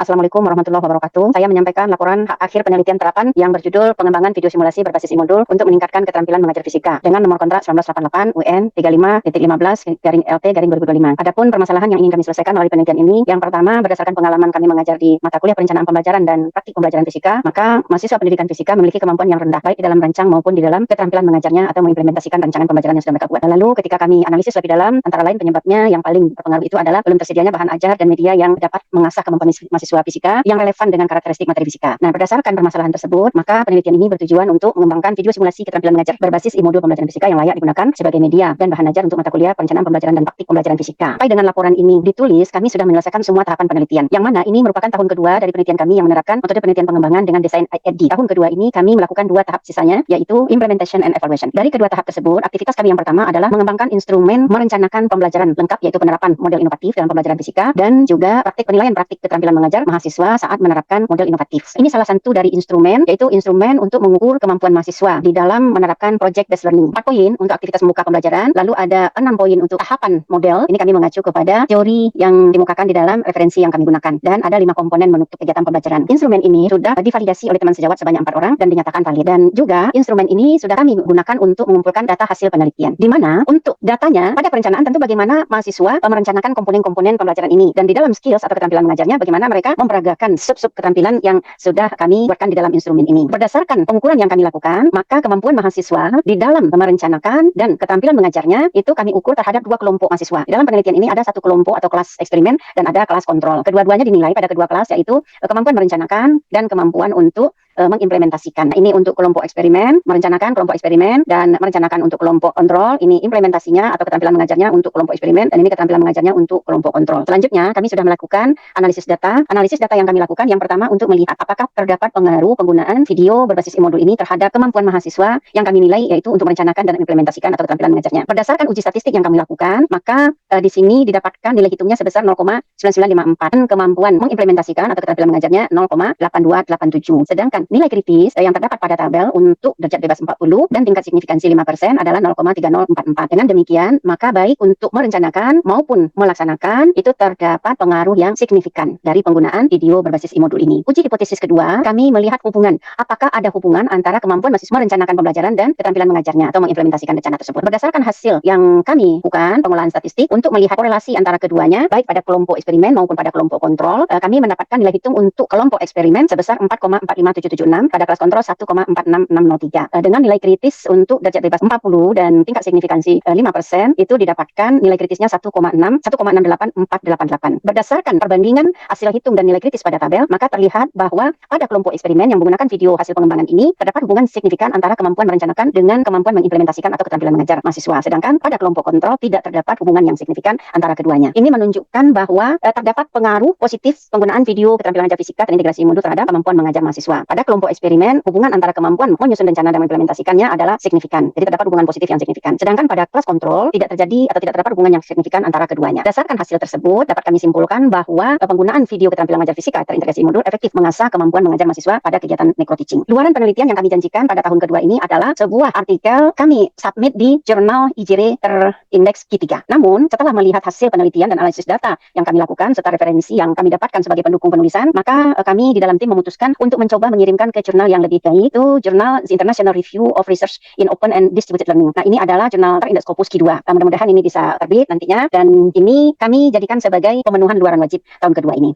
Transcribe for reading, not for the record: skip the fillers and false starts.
Assalamualaikum warahmatullahi wabarakatuh. Saya menyampaikan laporan akhir penelitian terapan yang berjudul pengembangan video simulasi berbasis e-modul untuk meningkatkan keterampilan mengajar fisika dengan nomor kontrak 1988 UN 35.15/LT/2025. Adapun permasalahan yang ingin kami selesaikan melalui penelitian ini, yang pertama berdasarkan pengalaman kami mengajar di mata kuliah perencanaan pembelajaran dan praktik pembelajaran fisika, maka mahasiswa pendidikan fisika memiliki kemampuan yang rendah baik di dalam merancang maupun di dalam keterampilan mengajarnya atau mengimplementasikan rancangan pembelajaran yang sudah mereka buat. Lalu ketika kami analisis lebih dalam, antara lain penyebabnya yang paling berpengaruh itu adalah belum tersedianya bahan ajar dan media yang dapat mengasah kemampuan mahasiswa fisika yang relevan dengan karakteristik materi fisika. Nah, berdasarkan permasalahan tersebut, maka penelitian ini bertujuan untuk mengembangkan video simulasi keterampilan mengajar berbasis e-modul pembelajaran fisika yang layak digunakan sebagai media dan bahan ajar untuk mata kuliah perencanaan pembelajaran dan praktik pembelajaran fisika. Sampai dengan laporan ini ditulis, kami sudah menyelesaikan semua tahapan penelitian. Yang mana ini merupakan tahun kedua dari penelitian kami yang menerapkan metode penelitian pengembangan dengan desain IED. Tahun kedua ini kami melakukan dua tahap sisanya, yaitu implementation and evaluation. Dari kedua tahap tersebut, aktivitas kami yang pertama adalah mengembangkan instrumen merencanakan pembelajaran lengkap, yaitu penerapan model inovatif dalam pembelajaran fisika dan juga praktik penilaian praktik keterampilan mengajar mahasiswa saat menerapkan model inovatif. Ini salah satu dari instrumen, yaitu instrumen untuk mengukur kemampuan mahasiswa di dalam menerapkan project based learning. 4 poin untuk aktivitas membuka pembelajaran, lalu ada 6 poin untuk tahapan model. Ini kami mengacu kepada teori yang dimukakan di dalam referensi yang kami gunakan, dan ada 5 komponen menutup kegiatan pembelajaran. Instrumen ini sudah divalidasi oleh teman sejawat sebanyak 4 orang dan dinyatakan valid, dan juga instrumen ini sudah kami gunakan untuk mengumpulkan data hasil penelitian, di mana untuk datanya pada perencanaan tentu bagaimana mahasiswa merencanakan komponen-komponen pembelajaran ini, dan di dalam skills atau keterampilan mengajarnya bagaimana mereka memperagakan sub-sub keterampilan yang sudah kami buatkan di dalam instrumen ini. Berdasarkan pengukuran yang kami lakukan, maka kemampuan mahasiswa di dalam merencanakan dan keterampilan mengajarnya itu kami ukur terhadap 2 kelompok mahasiswa. Di dalam penelitian ini ada 1 kelompok atau kelas eksperimen dan ada kelas kontrol. Kedua-duanya dinilai pada kedua kelas, yaitu kemampuan merencanakan dan kemampuan untuk mengimplementasikan. Nah, ini untuk kelompok eksperimen, merencanakan kelompok eksperimen, dan merencanakan untuk kelompok kontrol. Ini implementasinya atau keterampilan mengajarnya untuk kelompok eksperimen, dan ini keterampilan mengajarnya untuk kelompok kontrol. Selanjutnya, kami sudah melakukan analisis data. Analisis data yang kami lakukan yang pertama untuk melihat apakah terdapat pengaruh penggunaan video berbasis e-modul ini terhadap kemampuan mahasiswa yang kami nilai, yaitu untuk merencanakan dan implementasikan atau keterampilan mengajarnya. Berdasarkan uji statistik yang kami lakukan, maka di sini didapatkan nilai hitungnya sebesar 0,9954 dan kemampuan mengimplementasikan atau keterampilan mengajarnya 0,8287. Sedangkan nilai kritis yang terdapat pada tabel untuk derajat bebas 40 dan tingkat signifikansi 5% adalah 0,3044. Dengan demikian, maka baik untuk merencanakan maupun melaksanakan itu terdapat pengaruh yang signifikan dari penggunaan video berbasis e-modul ini. Uji hipotesis kedua, kami melihat hubungan. Apakah ada hubungan antara kemampuan mahasiswa merencanakan pembelajaran dan keterampilan mengajarnya atau mengimplementasikan rencana tersebut. Berdasarkan hasil yang kami lakukan pengolahan statistik untuk melihat korelasi antara keduanya, baik pada kelompok eksperimen maupun pada kelompok kontrol, kami mendapatkan nilai hitung untuk kelompok eksperimen sebesar 4,45776, pada kelas kontrol 1,46603. Dengan nilai kritis untuk derajat bebas 40 dan tingkat signifikansi 5% itu didapatkan nilai kritisnya 1,618,488. Berdasarkan perbandingan hasil hitung dan nilai kritis pada tabel, maka terlihat bahwa pada kelompok eksperimen yang menggunakan video hasil pengembangan ini terdapat hubungan signifikan antara kemampuan merencanakan dengan kemampuan mengimplementasikan atau keterampilan mengajar mahasiswa. Sedangkan pada kelompok kontrol tidak terdapat hubungan yang signifikan antara keduanya. Ini menunjukkan bahwa terdapat pengaruh positif penggunaan video keterampilan mengajar fisika terintegrasi e-modul terhadap kemampuan mengajar mahasiswa. Pada kelompok eksperimen, hubungan antara kemampuan menyusun rencana dan mengimplementasikannya adalah signifikan. Jadi terdapat hubungan positif yang signifikan. Sedangkan pada kelas kontrol tidak terjadi atau tidak terdapat hubungan yang signifikan antara keduanya. Berdasarkan hasil tersebut, dapat kami simpulkan bahwa penggunaan video keterampilan mengajar fisika terintegrasi e-modul efektif mengasah kemampuan mengajar mahasiswa pada kegiatan micro-teaching. Luaran penelitian yang kami janjikan pada tahun kedua ini adalah sebuah artikel kami submit di jurnal IJRE terindeks Q3. Namun, setelah melihat hasil penelitian dan analisis data yang kami lakukan serta referensi yang kami dapatkan sebagai pendukung penulisan, maka kami di dalam tim memutuskan untuk mencoba mengirimkan ke jurnal yang lebih baik, itu jurnal The International Review of Research in Open and Distributed Learning. Nah, ini adalah jurnal terindeks Scopus Q2. Mudah-mudahan ini bisa terbit nantinya, dan ini kami jadikan sebagai pemenuhan luaran wajib tahun kedua ini.